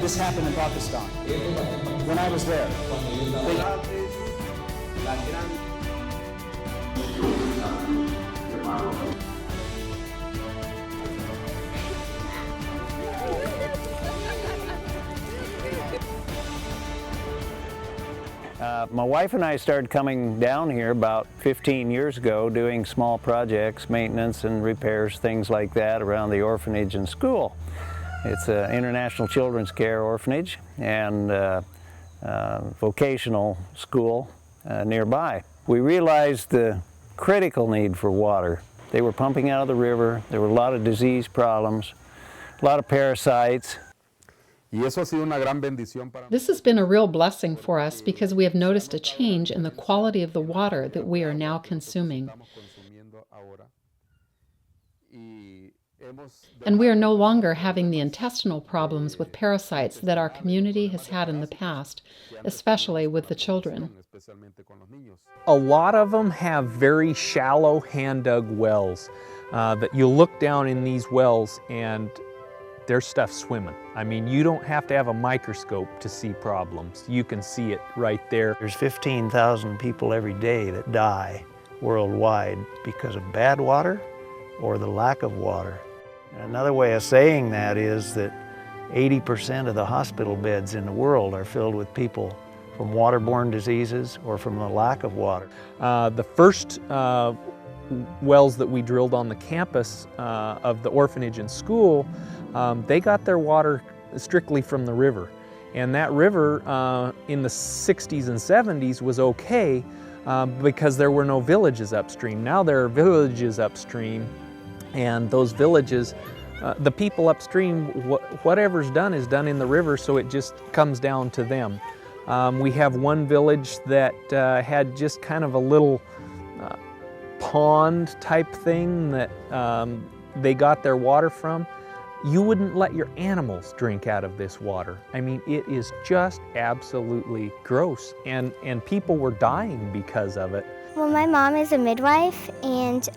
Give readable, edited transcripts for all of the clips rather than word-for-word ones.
This happened in Pakistan when I was there. My wife and I started coming down here about 15 years ago, doing small projects, maintenance and repairs, things like that around the orphanage and school. It's an international children's care orphanage and vocational school nearby. We realized the critical need for water. They were pumping out of the river, there were a lot of disease problems, a lot of parasites. This has been a real blessing for us because we have noticed a change in the quality of the water that we are now consuming. And we are no longer having the intestinal problems with parasites that our community has had in the past, especially with the children. A lot of them have very shallow hand-dug wells that you look down in these wells and there's stuff swimming. I mean, you don't have to have a microscope to see problems. You can see it right there. There's 15,000 people every day that die worldwide because of bad water or the lack of water. And another way of saying that is that 80% of the hospital beds in the world are filled with people from waterborne diseases or from the lack of water. The first wells that we drilled on the campus of the orphanage and school, they got their water strictly from the river. And that river in the 60s and 70s was okay because there were no villages upstream. Now there are villages upstream, and those villages, the people upstream, whatever's done is done in the river, so it just comes down to them. We have one village that had just kind of a little pond type thing that they got their water from. You wouldn't let your animals drink out of this water. I mean, it is just absolutely gross, and people were dying because of it. Well, my mom is a midwife, and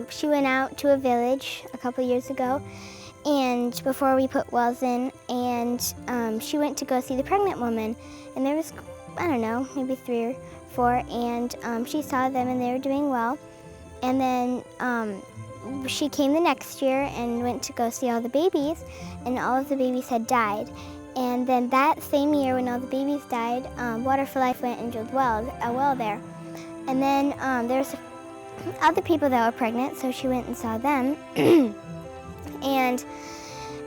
she went out to a village a couple years ago, and before we put wells in, and she went to go see the pregnant woman, and there was, I don't know, maybe 3 or 4, and she saw them and they were doing well, and then she came the next year and went to go see all the babies, and all of the babies had died. And then that same year when all the babies died, Wflhd went and drilled a well there. And then there's other people that were pregnant, so she went and saw them. and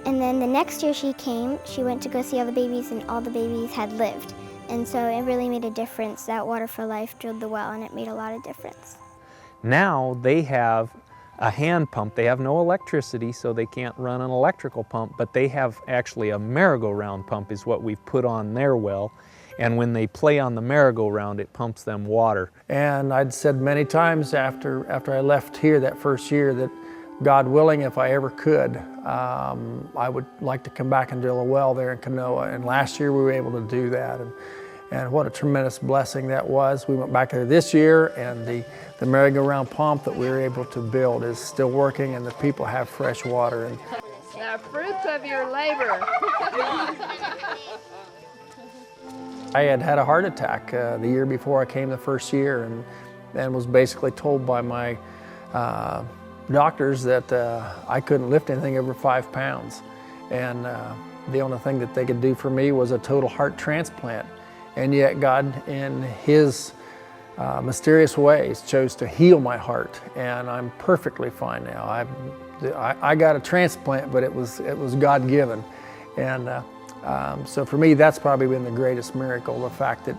then the next year she came, she went to go see all the babies, and all the babies had lived. And so it really made a difference that Wflhd drilled the well, and it made a lot of difference. Now they have a hand pump. They have no electricity, so they can't run an electrical pump, but they have actually a merry-go-round pump is what we've put on their well. And when they play on the merry-go-round, it pumps them water. And I'd said many times after I left here that first year that, God willing, if I ever could, I would like to come back and drill a well there in Kanoa. And last year we were able to do that. And what a tremendous blessing that was. We went back there this year, and the merry-go-round pump that we were able to build is still working, and the people have fresh water. And the fruits of your labor. I had a heart attack the year before I came the first year, and was basically told by my doctors that I couldn't lift anything over 5 pounds. And the only thing that they could do for me was a total heart transplant. And yet God, in His mysterious ways, chose to heal my heart, and I'm perfectly fine now. I got a transplant, but it was God-given. And so for me, that's probably been the greatest miracle, the fact that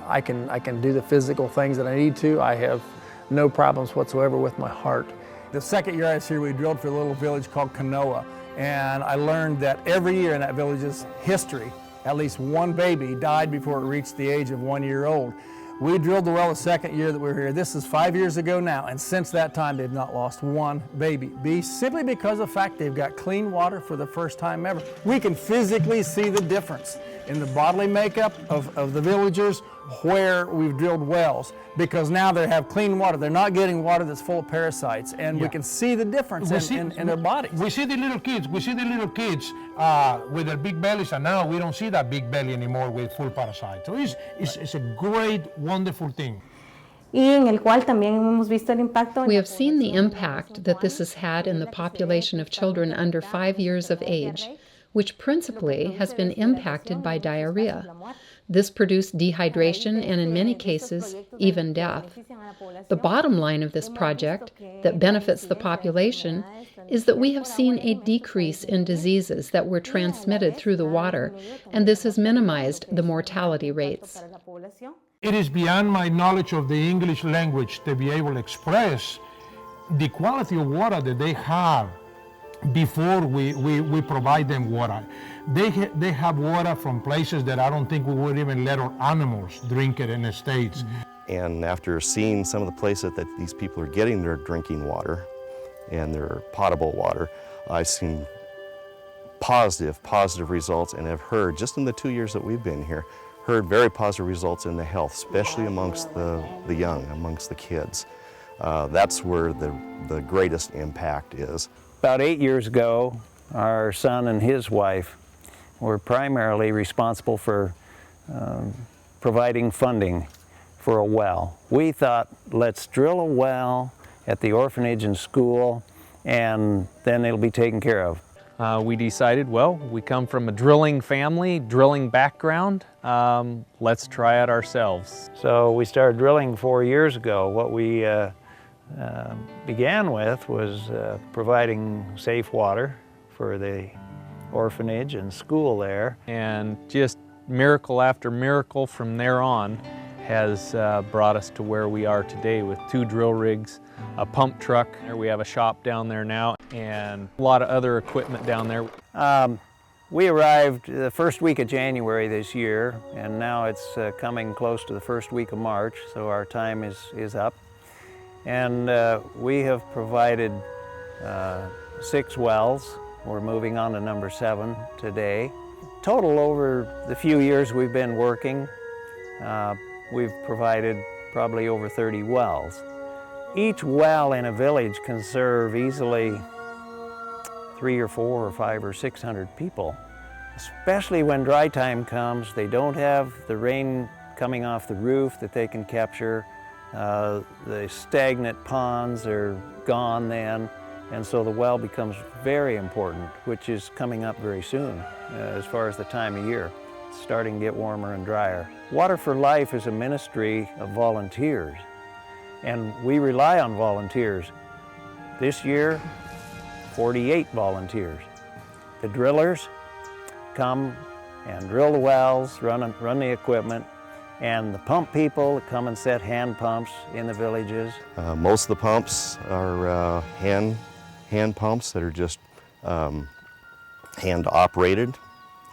I can do the physical things that I need to. I have no problems whatsoever with my heart. The second year I was here, we drilled for a little village called Kanoa, and I learned that every year in that village's history, at least one baby died before it reached the age of 1 year old. We drilled the well the second year that we were here. This is 5 years ago now, and since that time they've not lost one baby. Simply because of the fact they've got clean water for the first time ever. We can physically see the difference. in the bodily makeup of the villagers where we've drilled wells, because now they have clean water. They're not getting water that's full of parasites, and we can see the difference in their bodies. We see the little kids with their big bellies, and now we don't see that big belly anymore with full parasites. So it's a great, wonderful thing. Y en el cual también hemos visto el impacto. We have seen the impact that this has had in the population of children under 5 years of age, which principally has been impacted by diarrhea. This produced dehydration and, in many cases, even death. The bottom line of this project, that benefits the population, is that we have seen a decrease in diseases that were transmitted through the water, and this has minimized the mortality rates. It is beyond my knowledge of the English language to be able to express the quality of water that they have before we provide them water. They have water from places that I don't think we would even let our animals drink it in the States. And after seeing some of the places that these people are getting their drinking water and their potable water, I've seen positive results, and have heard, just in the 2 years that we've been here, heard very positive results in the health, especially amongst the young, amongst the kids. That's where the greatest impact is. About 8 years ago, our son and his wife were primarily responsible for providing funding for a well. We thought, let's drill a well at the orphanage and school, and then it'll be taken care of. We decided, well, we come from a drilling family, drilling background, let's try it ourselves. So we started drilling 4 years ago. What we began with was providing safe water for the orphanage and school there. And just miracle after miracle from there on has brought us to where we are today with 2 drill rigs, a pump truck. We have a shop down there now, and a lot of other equipment down there. We arrived the first week of January this year, and now it's coming close to the first week of March, so our time is up. And we have provided 6 wells. We're moving on to number 7 today. Total, over the few years we've been working, we've provided probably over 30 wells. Each well in a village can serve easily 3 or 4 or 5 or 600 people. Especially when dry time comes, they don't have the rain coming off the roof that they can capture. The stagnant ponds are gone then, and so the well becomes very important, which is coming up very soon as far as the time of year. It's starting to get warmer and drier. Water for Life is a ministry of volunteers, and we rely on volunteers. This year, 48 volunteers. The drillers come and drill the wells, run the equipment, and the pump people come and set hand pumps in the villages. Most of the pumps are hand pumps that are just hand operated.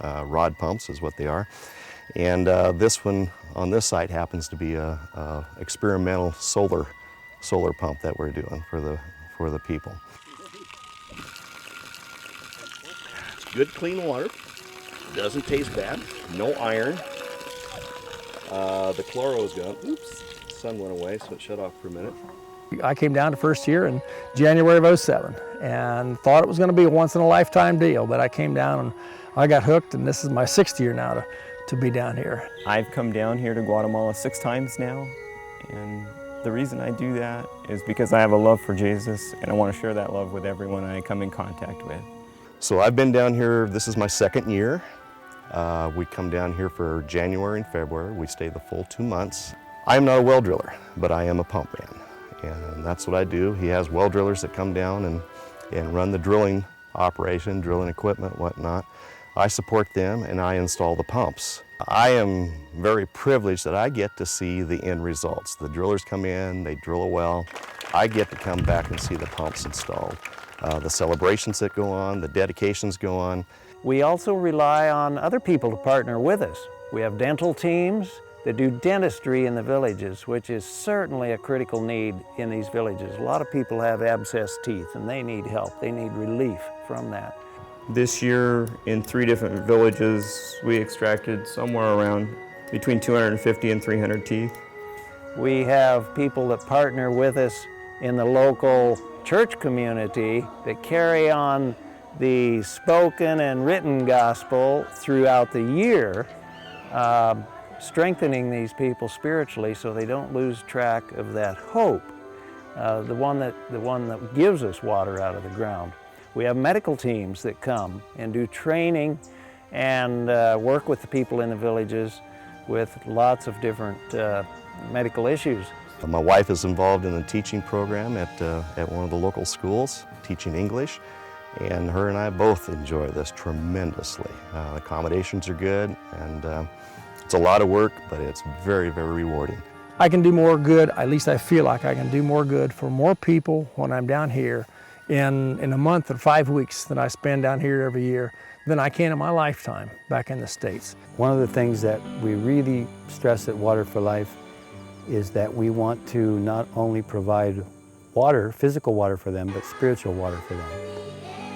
Rod pumps is what they are. And this one on this site happens to be a experimental solar pump that we're doing for the people. Good clean water, doesn't taste bad, no iron. The chloro is gone. Oops, the sun went away, so it shut off for a minute. I came down to first year in January of '07 and thought it was going to be a once-in-a-lifetime deal, but I came down and I got hooked, and this is my 6th year now to be down here. I've come down here to Guatemala 6 times now, and the reason I do that is because I have a love for Jesus, and I want to share that love with everyone I come in contact with. So I've been down here, this is my 2nd year. We come down here for January and February. We stay the full 2 months. I'm not a well driller, but I am a pump man, and that's what I do. He has well drillers that come down and run the drilling operation, drilling equipment, whatnot. I support them and I install the pumps. I am very privileged that I get to see the end results. The drillers come in, they drill a well. I get to come back and see the pumps installed. The celebrations that go on, the dedications go on. We also rely on other people to partner with us. We have dental teams that do dentistry in the villages, which is certainly a critical need in these villages. A lot of people have abscessed teeth and they need help. They need relief from that. This year, in 3 different villages, we extracted somewhere around between 250 and 300 teeth. We have people that partner with us in the local church community that carry on the spoken and written gospel throughout the year, strengthening these people spiritually so they don't lose track of that hope, the one that gives us water out of the ground. We have medical teams that come and do training and work with the people in the villages with lots of different medical issues. My wife is involved in a teaching program at one of the local schools, teaching English, and her and I both enjoy this tremendously. The accommodations are good, and it's a lot of work, but it's very, very rewarding. I can do more good, at least I feel like I can do more good for more people when I'm down here in a month or 5 weeks that I spend down here every year than I can in my lifetime back in the States. One of the things that we really stress at Water for Life is that we want to not only provide water, physical water for them, but spiritual water for them.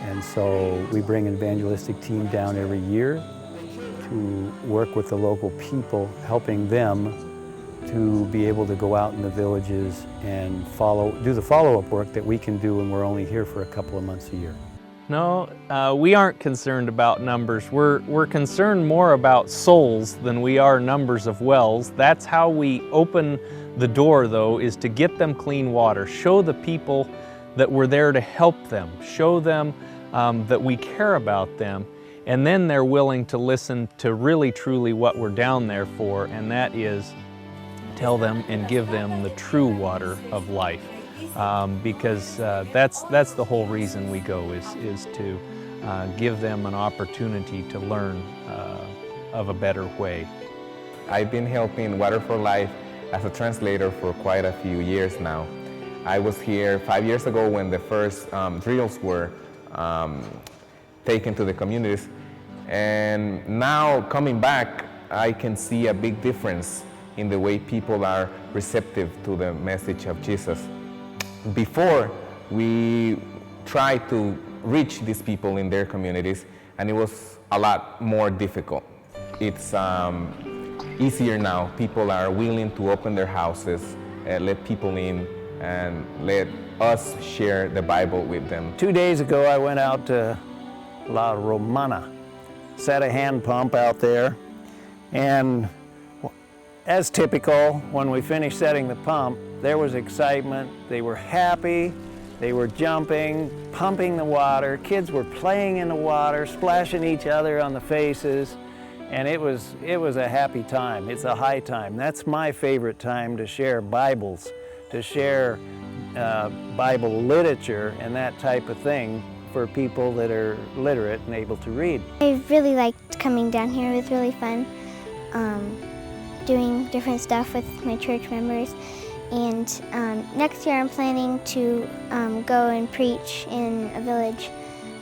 And so we bring an evangelistic team down every year to work with the local people, helping them to be able to go out in the villages and do the follow-up work that we can do when we're only here for a couple of months a year. No, we aren't concerned about numbers. We're concerned more about souls than we are numbers of wells. That's how we open the door, though, is to get them clean water. Show the people that we're there to help them. Show them that we care about them. And then they're willing to listen to really, truly what we're down there for, and that is tell them and give them the true water of life. Because that's the whole reason we go, is to give them an opportunity to learn of a better way. I've been helping Water for Life as a translator for quite a few years now. I was here 5 years ago when the first drills were taken to the communities, and now coming back I can see a big difference in the way people are receptive to the message of Jesus. Before, we tried to reach these people in their communities, and it was a lot more difficult. It's easier now. People are willing to open their houses, let people in, and let us share the Bible with them. 2 days ago, I went out to La Romana, set a hand pump out there, and as typical, when we finished setting the pump, there was excitement. They were happy, they were jumping, pumping the water. Kids were playing in the water, splashing each other on the faces, and it was a happy time. It's a high time. That's my favorite time to share Bibles, to share Bible literature and that type of thing for people that are literate and able to read. I really liked coming down here. It was really fun. Doing different stuff with my church members, and next year I'm planning to go and preach in a village,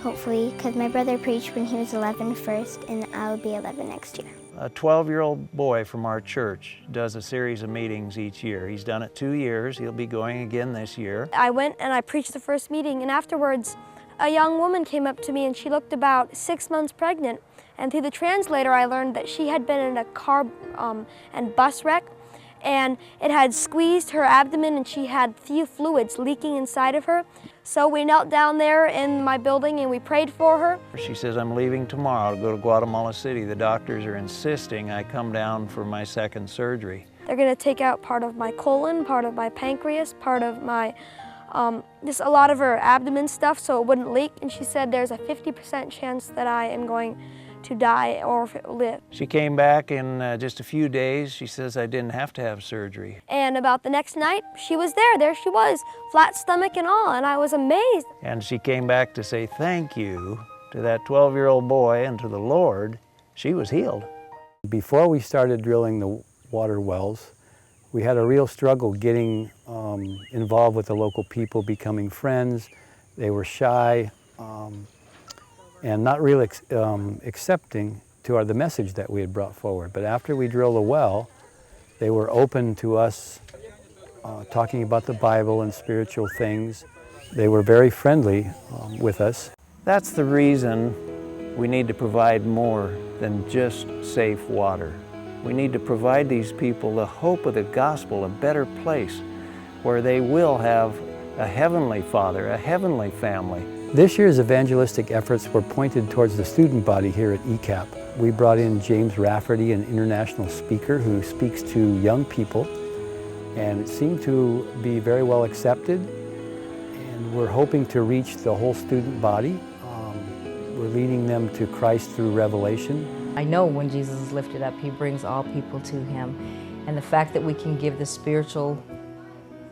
hopefully, because my brother preached when he was 11 first, and I'll be 11 next year. A 12-year-old boy from our church does a series of meetings each year. He's done it 2 years. He'll be going again this year. I went and I preached the first meeting, and afterwards a young woman came up to me, and she looked about 6 months pregnant. And through the translator, I learned that she had been in a car and bus wreck, and it had squeezed her abdomen, and she had few fluids leaking inside of her. So we knelt down there in my building and we prayed for her. She says, I'm leaving tomorrow to go to Guatemala City. The doctors are insisting I come down for my second surgery. They're going to take out part of my colon, part of my pancreas, part of my just a lot of her abdomen stuff so it wouldn't leak. And she said there's a 50% chance that I am going to die or live. She came back in just a few days. She says I didn't have to have surgery. And about the next night, she was there. There she was, flat stomach and all, and I was amazed. And she came back to say thank you to that 12-year-old boy and to the Lord. She was healed. Before we started drilling the water wells, we had a real struggle getting involved with the local people, becoming friends. They were shy. And not really accepting to the message that we had brought forward. But after we drilled a well, they were open to us talking about the Bible and spiritual things. They were very friendly with us. That's the reason We need to provide more than just safe water. We need to provide these people the hope of the gospel, a better place where they will have a heavenly Father, a heavenly family. This year's evangelistic efforts were pointed towards the student body here at ECAP. We brought in James Rafferty, an international speaker who speaks to young people, and it seemed to be very well accepted. And we're hoping to reach the whole student body. We're leading them to Christ through revelation. I know when Jesus is lifted up, He brings all people to Him. And the fact that we can give the spiritual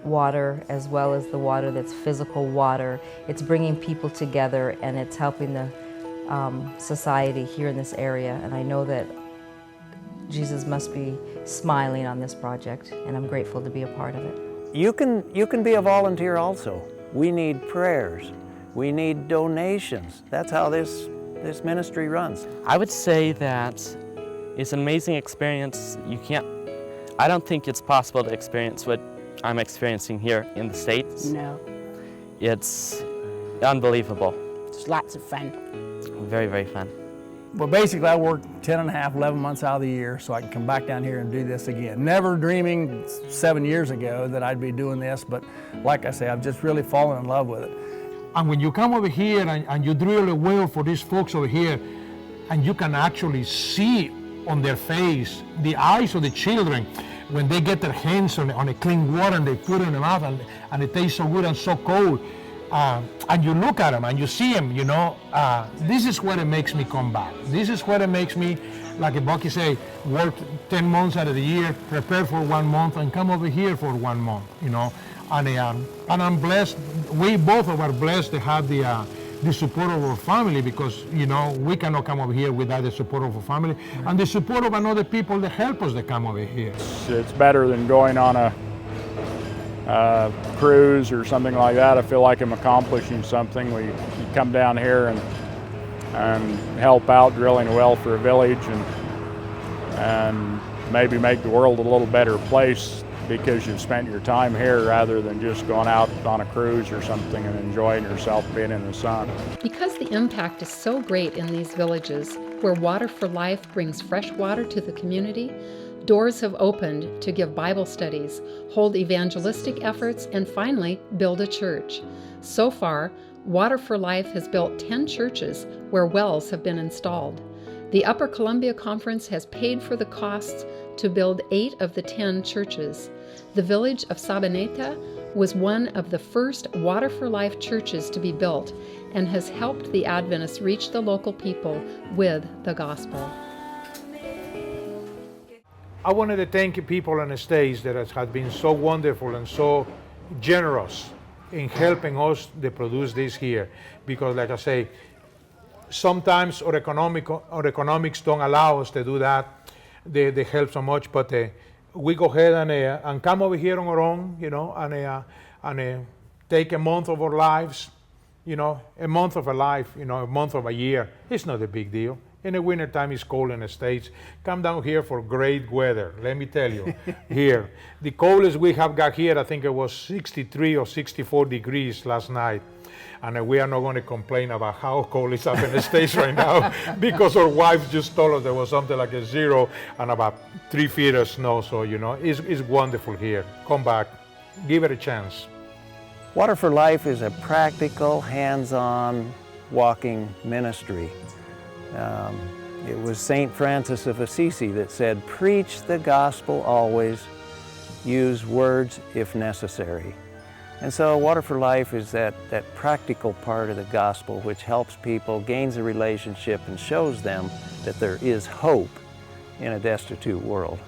water as well as the water that's physical water, it's bringing people together and it's helping the society here in this area. And I know that Jesus must be smiling on this project, and I'm grateful to be a part of it. You can be a volunteer also. We need prayers. We need donations. That's how this ministry runs. I would say that it's an amazing experience. I don't think it's possible to experience what I'm experiencing here in the States. No. It's unbelievable. It's lots of fun. Very, very fun. Well, basically I work 10 and a half, 11 months out of the year so I can come back down here and do this again. Never dreaming 7 years ago that I'd be doing this, but like I say, I've just really fallen in love with it. And when you come over here and you drill a well for these folks over here, and you can actually see on their face the eyes of the children when they get their hands on a clean water and they put it in their mouth and it tastes so good and so cold. And you look at them and you see them, you know, this is what it makes me come back. This is what it makes me, like Bucky say, work 10 months out of the year, prepare for 1 month and come over here for 1 month, you know. And I'm blessed, we both are blessed to have the support of our family, because, you know, we cannot come over here without the support of our family and the support of another people that help us to come over here. It's better than going on a cruise or something like that. I feel like I'm accomplishing something. We come down here and help out drilling a well for a village and maybe make the world a little better place because you've spent your time here rather than just going out on a cruise or something and enjoying yourself being in the sun. Because the impact is so great in these villages, where Water for Life brings fresh water to the community, doors have opened to give Bible studies, hold evangelistic efforts, and finally, build a church. So far, Water for Life has built 10 churches where wells have been installed. The Upper Columbia Conference has paid for the costs to build 8 of the 10 churches. The village of Sabaneta was one of the first Water for Life churches to be built and has helped the Adventists reach the local people with the gospel. I wanted to thank people on the States that have been so wonderful and so generous in helping us to produce this here. Because like I say, sometimes our economics don't allow us to do that. They help so much, but we go ahead and come over here on our own, you know, and take a month of our lives, you know, a month of a life, you know, a month of a year. It's not a big deal. In the wintertime, it's cold in the States. Come down here for great weather, let me tell you, here. The coldest we have got here, I think it was 63 or 64 degrees last night. And we are not going to complain about how cold it's up in the States right now, because our wives just told us there was something like a 0 and about 3 feet of snow. So, you know, it's wonderful here. Come back, give it a chance. Water for Life is a practical, hands-on, walking ministry. It was St. Francis of Assisi that said, preach the gospel always, use words if necessary. And so Water for Life is that practical part of the gospel which helps people, gains a relationship, and shows them that there is hope in a destitute world.